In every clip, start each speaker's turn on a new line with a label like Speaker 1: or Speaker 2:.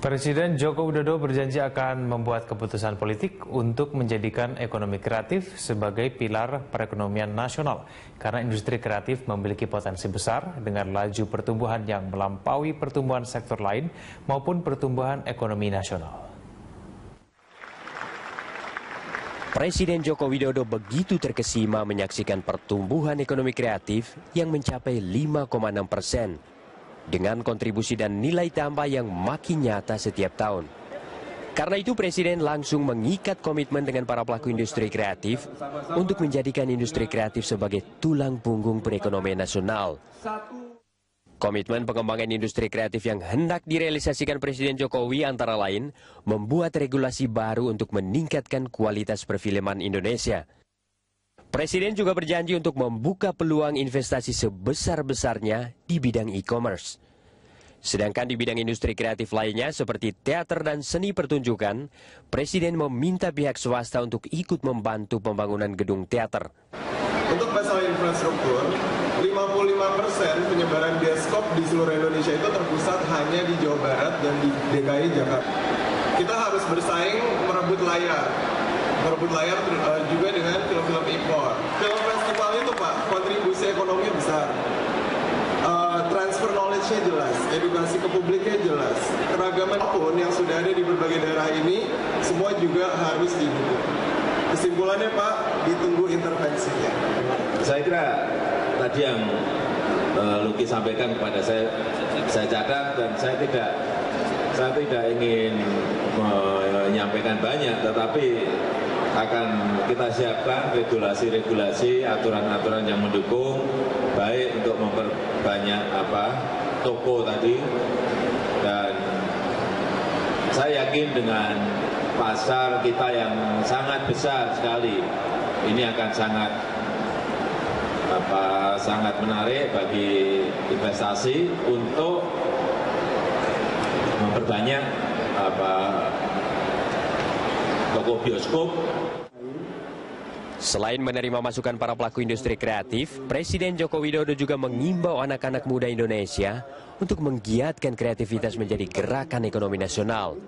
Speaker 1: Presiden Joko Widodo berjanji akan membuat keputusan politik untuk menjadikan ekonomi kreatif sebagai pilar perekonomian nasional. Karena industri kreatif memiliki potensi besar dengan laju pertumbuhan yang melampaui pertumbuhan sektor lain maupun pertumbuhan ekonomi nasional.
Speaker 2: Presiden Joko Widodo begitu terkesima menyaksikan pertumbuhan ekonomi kreatif yang mencapai 5,6%. Dengan kontribusi dan nilai tambah yang makin nyata setiap tahun. Karena itu Presiden langsung mengikat komitmen dengan para pelaku industri kreatif untuk menjadikan industri kreatif sebagai tulang punggung perekonomian nasional. Komitmen pengembangan industri kreatif yang hendak direalisasikan Presiden Jokowi antara lain membuat regulasi baru untuk meningkatkan kualitas perfilman Indonesia. Presiden juga berjanji untuk membuka peluang investasi sebesar-besarnya di bidang e-commerce. Sedangkan di bidang industri kreatif lainnya seperti teater dan seni pertunjukan, Presiden meminta pihak swasta untuk ikut membantu pembangunan gedung teater.
Speaker 3: Untuk masalah infrastruktur, 55% penyebaran bioskop di seluruh Indonesia itu terpusat hanya di Jawa Barat dan di DKI Jakarta. Kita harus bersaing merebut layar juga dengan film-film impor. Film festival itu Pak, kontribusi ekonomi besar. Transfer knowledge-nya jelas, edukasi ke publiknya jelas. Keragaman pun yang sudah ada di berbagai daerah ini, semua juga harus didukung. Kesimpulannya Pak, ditunggu intervensinya.
Speaker 4: Saya kira tadi yang Luki sampaikan kepada saya catat dan saya tidak ingin menyampaikan banyak, tetapi akan kita siapkan regulasi-regulasi, aturan-aturan yang mendukung, baik untuk memperbanyak toko tadi, dan saya yakin dengan pasar kita yang sangat besar sekali, ini akan sangat menarik bagi investasi untuk memperbanyak toko bioskop.
Speaker 2: Selain menerima masukan para pelaku industri kreatif, Presiden Joko Widodo juga mengimbau anak-anak muda Indonesia untuk menggiatkan kreativitas menjadi gerakan ekonomi nasional.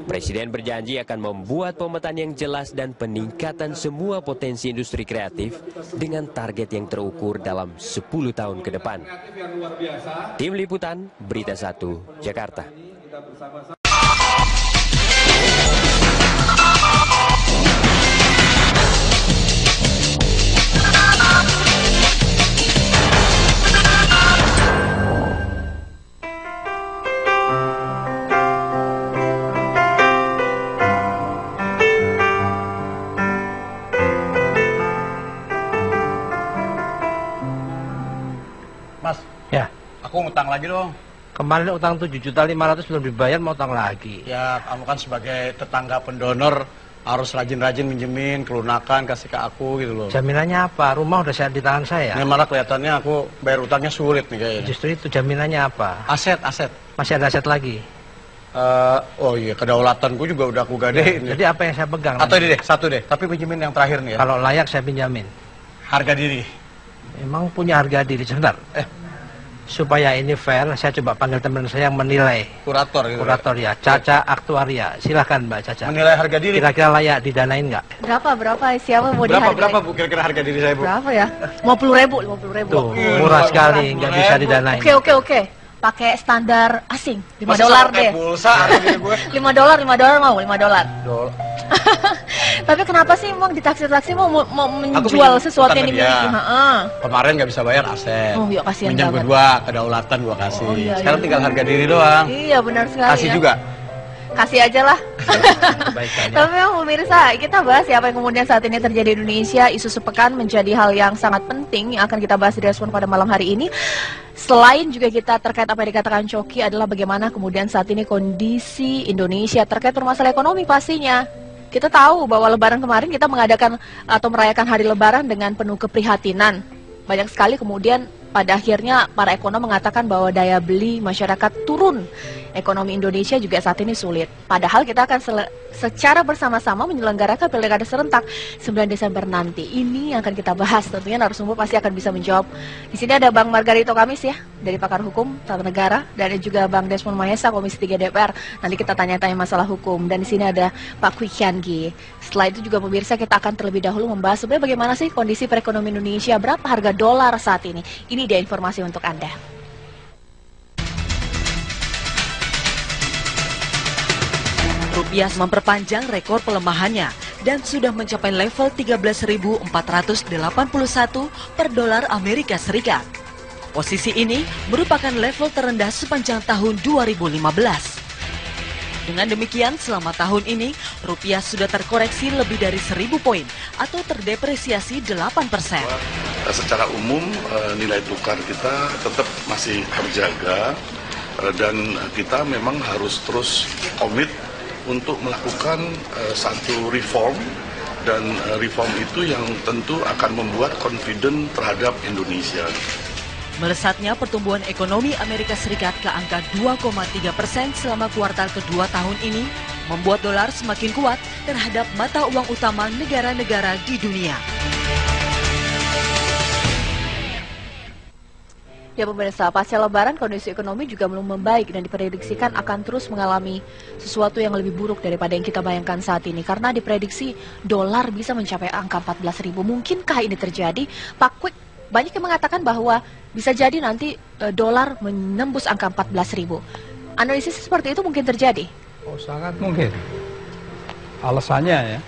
Speaker 2: Presiden berjanji akan membuat pemetaan yang jelas dan peningkatan semua potensi industri kreatif dengan target yang terukur dalam 10 tahun ke depan. Tim Liputan, Berita 1, Jakarta.
Speaker 5: Mas,
Speaker 6: ya,
Speaker 5: aku ngutang lagi dong.
Speaker 6: kemarin utang 7.500.000 belum dibayar, mau utang lagi.
Speaker 5: Ya, kamu kan sebagai tetangga pendonor harus rajin-rajin minjemin, kelunakan, kasih ke aku gitu loh.
Speaker 6: Jaminannya apa? Rumah udah di tangan saya.
Speaker 5: Ini malah kelihatannya aku bayar utangnya sulit nih kayaknya.
Speaker 6: Justru itu jaminannya apa?
Speaker 5: Aset.
Speaker 6: Masih ada aset lagi.
Speaker 5: Oh iya, kedaulatanku juga udah aku gadein.
Speaker 6: Jadi apa yang saya pegang?
Speaker 5: Atau ini deh, satu deh. Tapi pinjemin yang terakhir nih ya.
Speaker 6: Kalau layak saya pinjamin.
Speaker 5: Harga diri.
Speaker 6: Emang punya harga diri, sebentar. Supaya ini fair, saya coba panggil teman saya yang menilai.
Speaker 5: Kurator gitu.
Speaker 6: Kurator ya, Caca Aktuaria. Silahkan Mbak Caca.
Speaker 5: Menilai harga diri.
Speaker 6: Kira-kira layak didanain nggak?
Speaker 7: Berapa? Siapa mau dihargai?
Speaker 5: Berapa Bu kira-kira harga diri saya Bu?
Speaker 7: Berapa ya? 50.000.
Speaker 6: Tuh, murah sekali, nggak bisa didanain.
Speaker 7: Oke. Pakai standar asing, $5 deh.
Speaker 5: Pulsa harga diri gue.
Speaker 7: $5 mau, $5. Tapi kenapa sih emang ditaksir-taksir mau menjual sesuatu yang dimiliki?
Speaker 5: Kemarin nggak bisa bayar aset.
Speaker 7: Oh iya, kasihan
Speaker 5: Minjam
Speaker 7: banget.
Speaker 5: kedua, kedaulatan gua kasih.
Speaker 7: Oh, iya,
Speaker 5: Sekarang
Speaker 7: iya.
Speaker 5: tinggal harga diri doang.
Speaker 7: Iya, benar sekali.
Speaker 5: Kasih
Speaker 7: ya.
Speaker 5: juga.
Speaker 7: Kasih aja lah.
Speaker 6: Kebaikannya.
Speaker 7: Tapi memang pemirsa, kita bahas ya apa yang kemudian saat ini terjadi di Indonesia. Isu sepekan menjadi hal yang sangat penting yang akan kita bahas di Respon pada malam hari ini. Selain juga kita terkait apa yang dikatakan Coki adalah bagaimana kemudian saat ini kondisi Indonesia terkait permasalahan ekonomi pastinya. Kita tahu bahwa Lebaran kemarin kita mengadakan atau merayakan hari Lebaran dengan penuh keprihatinan. Banyak sekali kemudian pada akhirnya para ekonom mengatakan bahwa daya beli masyarakat turun. ekonomi Indonesia juga saat ini sulit. Padahal kita akan secara bersama-sama menyelenggarakan pilkada serentak 9 Desember nanti. Ini yang akan kita bahas. Tentunya narasumber pasti akan bisa menjawab. Di sini ada Bang Margarito Kamis ya, dari Pakar Hukum Tata Negara, dan juga Bang Desmond Mahesa, Komisi 3 DPR. Nanti kita tanya-tanya masalah hukum. Dan di sini ada Pak Kwi Kian-gi. Setelah itu juga pemirsa, kita akan terlebih dahulu membahas sebenarnya bagaimana sih kondisi perekonomian Indonesia, berapa harga dolar saat ini. Ini dia informasi untuk Anda.
Speaker 8: Rupiah memperpanjang rekor pelemahannya dan sudah mencapai level 13.481 per dolar Amerika Serikat. Posisi ini merupakan level terendah sepanjang tahun 2015. Dengan demikian, selama tahun ini, rupiah sudah terkoreksi lebih dari 1.000 poin atau terdepresiasi 8%.
Speaker 9: Secara umum, nilai tukar kita tetap masih terjaga dan kita memang harus terus komit untuk melakukan satu reform, dan reform itu yang tentu akan membuat confident terhadap Indonesia.
Speaker 8: Melesatnya pertumbuhan ekonomi Amerika Serikat ke angka 2,3% selama kuartal kedua tahun ini membuat dolar semakin kuat terhadap mata uang utama negara-negara di dunia.
Speaker 7: Ya pemirsa, pasca Lebaran kondisi ekonomi juga belum membaik dan diprediksikan akan terus mengalami sesuatu yang lebih buruk daripada yang kita bayangkan saat ini. Karena diprediksi dolar bisa mencapai angka 14.000. Mungkinkah ini terjadi? Pak Kwik, banyak yang mengatakan bahwa bisa jadi nanti dolar menembus angka 14.000. Analisis seperti itu mungkin terjadi?
Speaker 10: Oh, sangat mungkin. Alasannya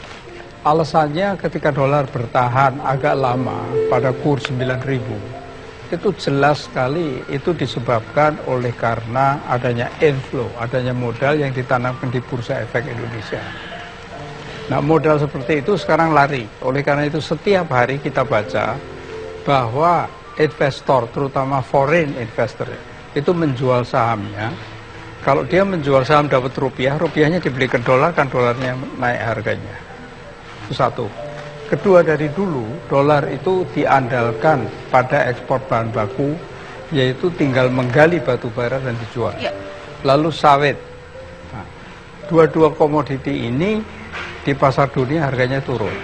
Speaker 10: ketika dolar bertahan agak lama pada kurs 9.000. Itu jelas sekali itu disebabkan oleh karena adanya inflow, adanya modal yang ditanamkan di Bursa Efek Indonesia. Nah, modal seperti itu sekarang lari. Oleh karena itu setiap hari kita baca bahwa investor, terutama foreign investor, itu menjual sahamnya. Kalau dia menjual saham dapat rupiah, rupiahnya dibelikan dolar, kan dolarnya naik harganya. Itu satu. Kedua, dari dulu dolar itu diandalkan pada ekspor bahan baku, yaitu tinggal menggali batu bara dan dijual. Ya. Lalu sawit. Nah, dua-dua komoditi ini di pasar dunia harganya turun.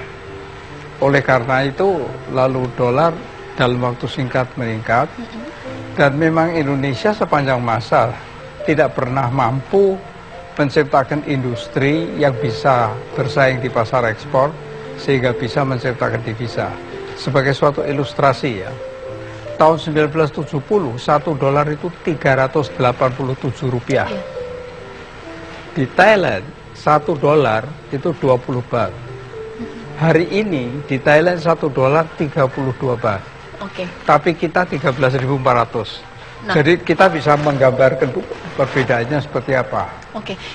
Speaker 10: Oleh karena itu, lalu dolar dalam waktu singkat meningkat, dan memang Indonesia sepanjang masa tidak pernah mampu menciptakan industri yang bisa bersaing di pasar ekspor, sehingga bisa menciptakan devisa. Sebagai suatu ilustrasi ya, tahun 1970 1 dolar itu 387 rupiah. Di Thailand 1 dolar itu 20 baht. Hari ini di Thailand 1 dolar 32 baht. Tapi kita 13.400. Nah, jadi kita bisa menggambarkan perbedaannya seperti apa.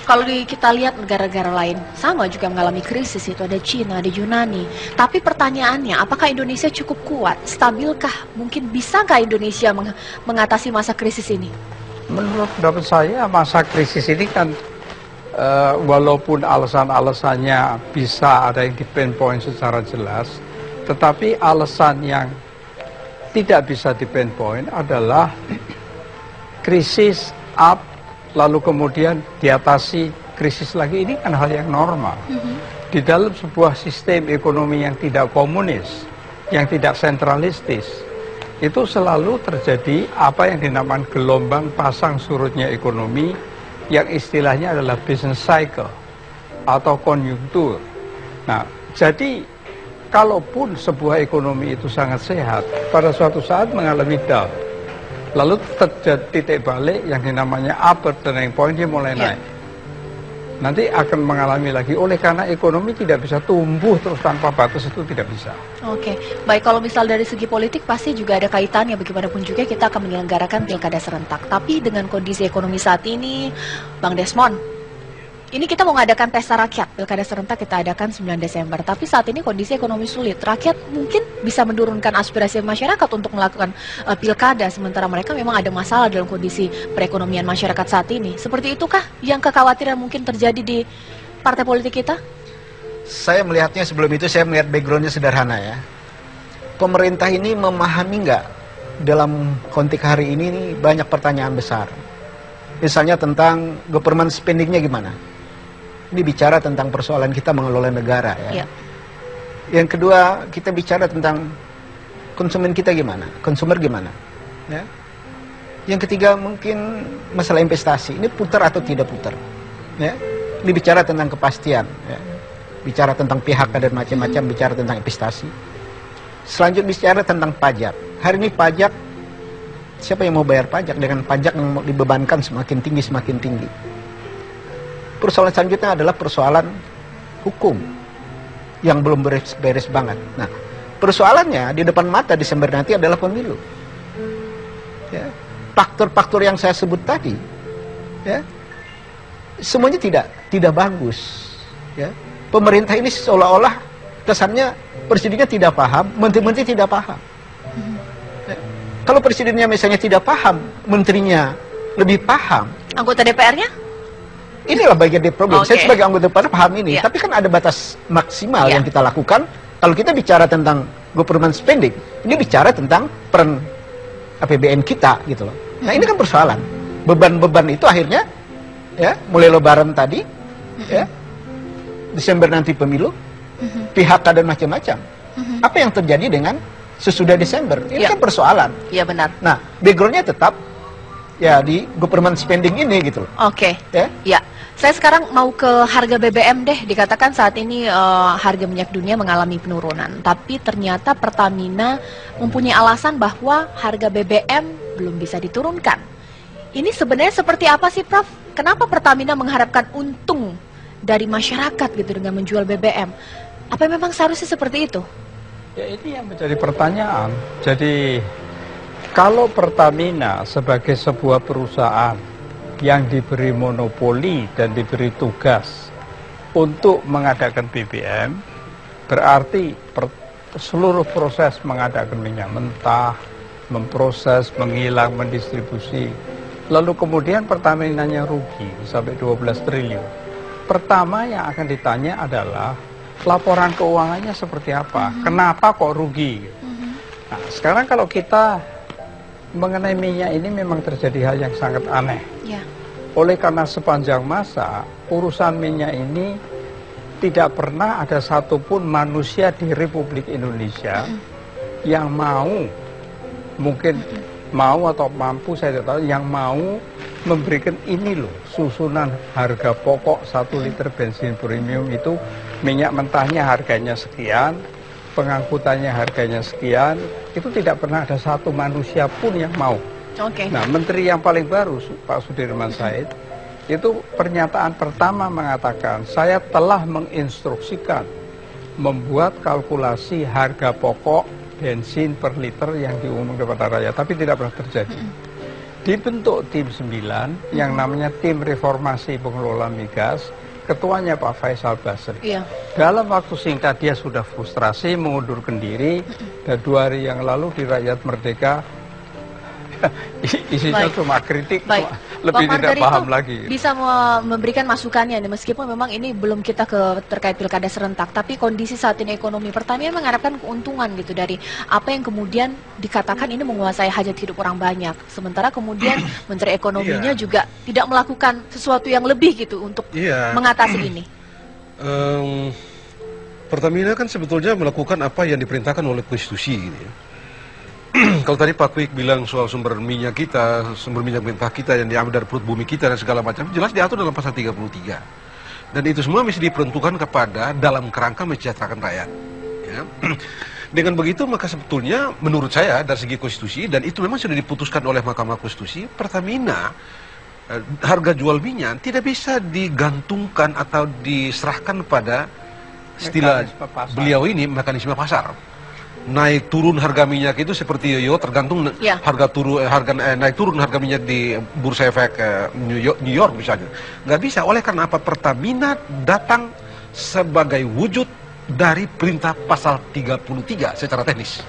Speaker 7: Kalau kita lihat negara-negara lain sama juga mengalami krisis, itu ada Cina, ada Yunani. Tapi pertanyaannya, apakah Indonesia cukup kuat? Stabilkah? Mungkin bisakah Indonesia mengatasi masa krisis ini?
Speaker 10: Menurut pendapat saya, masa krisis ini kan walaupun alasan-alasannya bisa ada yang di-pinpoint secara jelas, tetapi alasan yang tidak bisa di-pinpoint adalah krisis up, lalu kemudian diatasi krisis lagi. Ini kan hal yang normal. Di dalam sebuah sistem ekonomi yang tidak komunis, yang tidak sentralistis, itu selalu terjadi apa yang dinamakan gelombang pasang surutnya ekonomi, yang istilahnya adalah business cycle atau konjunktur. Nah, jadi kalaupun sebuah ekonomi itu sangat sehat, pada suatu saat mengalami down, lalu terjadi titik balik yang dinamanya upper turning point, dia mulai naik. Nanti akan mengalami lagi, oleh karena ekonomi tidak bisa tumbuh terus tanpa batas, itu tidak bisa.
Speaker 7: Baik, kalau misal dari segi politik pasti juga ada kaitannya, bagaimanapun juga kita akan menyelenggarakan pilkada serentak. Tapi dengan kondisi ekonomi saat ini, Bang Desmond, ini kita mau mengadakan pesta rakyat, pilkada serentak kita adakan 9 Desember. Tapi saat ini kondisi ekonomi sulit. Rakyat mungkin bisa menurunkan aspirasi masyarakat untuk melakukan pilkada, sementara mereka memang ada masalah dalam kondisi perekonomian masyarakat saat ini. Seperti itukah yang kekhawatiran mungkin terjadi di partai politik kita?
Speaker 11: Saya melihatnya, sebelum itu saya melihat backgroundnya sederhana ya. Pemerintah ini memahami nggak dalam konteks hari ini banyak pertanyaan besar. Misalnya tentang government spendingnya gimana. Ini bicara tentang persoalan kita mengelola negara ya. Yang kedua, kita bicara tentang konsumen kita gimana, konsumer gimana. Ya. Yang ketiga mungkin masalah investasi. Ini putar atau tidak putar. Ya. Ini bicara tentang kepastian. Ya. Bicara tentang PHK dan macam-macam, bicara tentang investasi. Selanjutnya bicara tentang pajak. Hari ini pajak, siapa yang mau bayar pajak dengan pajak yang dibebankan semakin tinggi. Persoalan selanjutnya adalah persoalan hukum yang belum beres-beres banget. Nah, persoalannya di depan mata Desember nanti adalah pemilu. Ya. Faktor-faktor yang saya sebut tadi, ya, semuanya tidak bagus. Ya. Pemerintah ini seolah-olah kesannya presidennya tidak paham, menteri-menteri tidak paham. Ya. Kalau presidennya misalnya tidak paham, menterinya lebih paham.
Speaker 7: Anggota DPR-nya?
Speaker 11: Inilah bagian dari problem. Saya sebagai anggota DPR paham ini, tapi kan ada batas maksimal yang kita lakukan. Kalau kita bicara tentang government spending, ini bicara tentang peran APBN kita gitu loh. Nah ini kan persoalan. Beban-beban itu akhirnya, ya, mulai Lebaran tadi, ya, Desember nanti pemilu, PHK dan macam-macam. Apa yang terjadi dengan sesudah Desember? Ini kan persoalan.
Speaker 7: Iya benar.
Speaker 11: Nah, backgroundnya tetap ya di government spending ini gitu loh.
Speaker 7: Oke. Ya. Saya sekarang mau ke harga BBM deh. Dikatakan saat ini harga minyak dunia mengalami penurunan. Tapi ternyata Pertamina mempunyai alasan bahwa harga BBM belum bisa diturunkan. Ini sebenarnya seperti apa sih, Prof? Kenapa Pertamina mengharapkan untung dari masyarakat gitu dengan menjual BBM? Apa memang seharusnya seperti itu?
Speaker 10: Ya ini yang menjadi pertanyaan. Jadi kalau Pertamina sebagai sebuah perusahaan yang diberi monopoli dan diberi tugas untuk mengadakan BBM, berarti seluruh proses mengadakan minyak mentah, memproses, menghilang, mendistribusi, lalu kemudian Pertaminanya rugi sampai 12 triliun. Pertama yang akan ditanya adalah laporan keuangannya seperti apa, kenapa kok rugi. Nah, sekarang kalau kita mengenai minyak ini memang terjadi hal yang sangat aneh. Oleh karena sepanjang masa urusan minyak ini tidak pernah ada satupun manusia di Republik Indonesia yang mau, mungkin mau atau mampu saya tidak tahu, yang mau memberikan ini loh, susunan harga pokok 1 liter bensin premium itu minyak mentahnya harganya sekian, pengangkutannya harganya sekian, itu tidak pernah ada satu manusia pun yang mau. Nah, menteri yang paling baru, Pak Sudirman Said, itu pernyataan pertama mengatakan, saya telah menginstruksikan membuat kalkulasi harga pokok bensin per liter yang diumumkan kepada rakyat, tapi tidak pernah terjadi. Dibentuk tim 9 yang namanya tim reformasi pengelola migas, ketuanya Pak Faisal Basri. Dalam waktu singkat dia sudah frustrasi, mengundurkan diri, dan 2 hari yang lalu di Rakyat Merdeka isinya cuma kritik, lebih tidak paham lagi.
Speaker 7: Bisa memberikan masukannya, meskipun memang ini belum kita terkait pilkada serentak, tapi kondisi saat ini ekonomi Pertamina mengharapkan keuntungan gitu dari apa yang kemudian dikatakan ini menguasai hajat hidup orang banyak. Sementara kemudian Menteri Ekonominya juga tidak melakukan sesuatu yang lebih gitu untuk mengatasi ini.
Speaker 12: Pertamina kan sebetulnya melakukan apa yang diperintahkan oleh konstitusi gitu ya. Kalau tadi Pak Kwik bilang soal sumber minyak kita, sumber minyak mentah kita yang diambil dari perut bumi kita dan segala macam, jelas diatur dalam pasal 33. Dan itu semua mesti diperuntukkan kepada dalam kerangka mensejahterakan rakyat. Ya. Dengan begitu maka sebetulnya menurut saya dari segi konstitusi, dan itu memang sudah diputuskan oleh Mahkamah Konstitusi, Pertamina harga jual minyak tidak bisa digantungkan atau diserahkan pada istilah beliau ini mekanisme pasar. Naik turun harga minyak itu seperti yo tergantung harga naik turun harga minyak di bursa efek New York misalnya. Nggak bisa. Oleh karena apa? Pertamina datang sebagai wujud dari perintah pasal 33 secara teknis.